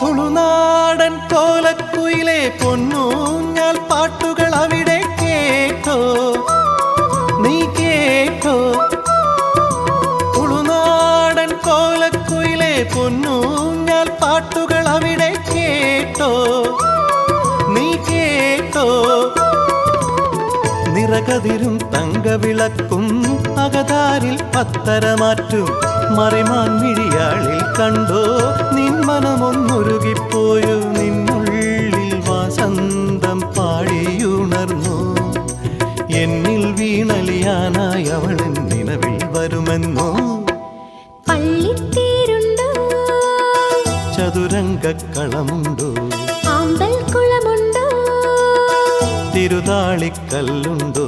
തുളുനാടൻ കോലക്കുയിലെ പൊന്നൂഞ്ഞാൽ പാട്ടുകൾ അവിടെ കേട്ടോ നീ കേട്ടോ തുളുനാടൻ കോലക്കുയിലെ പൊന്നൂഞ്ഞാൽ പാട്ടുകൾ അവിടെ കേട്ടോ നീ കേട്ടോ നിറകതിരും തങ്കവിളക്കും അകതാരിൽ പത്തരമാറ്റും മറിമാൻ മിഴിയാളിൽ കണ്ടോ നിൻ മനമൊന്നുരുകിപ്പോയോ നിന്നുള്ളിൽ വസന്തം പാടിയുണർന്നു എന്നിൽ വീണലിയാനായി അവൾ നിലവിൽ വരുമെന്നോ പള്ളിത്തേരുണ്ടോ ചതുരംഗക്കളമുണ്ടോ ആമ്പൽക്കുളമുണ്ടോ തിരുതാളിക്കല്ലുണ്ടോ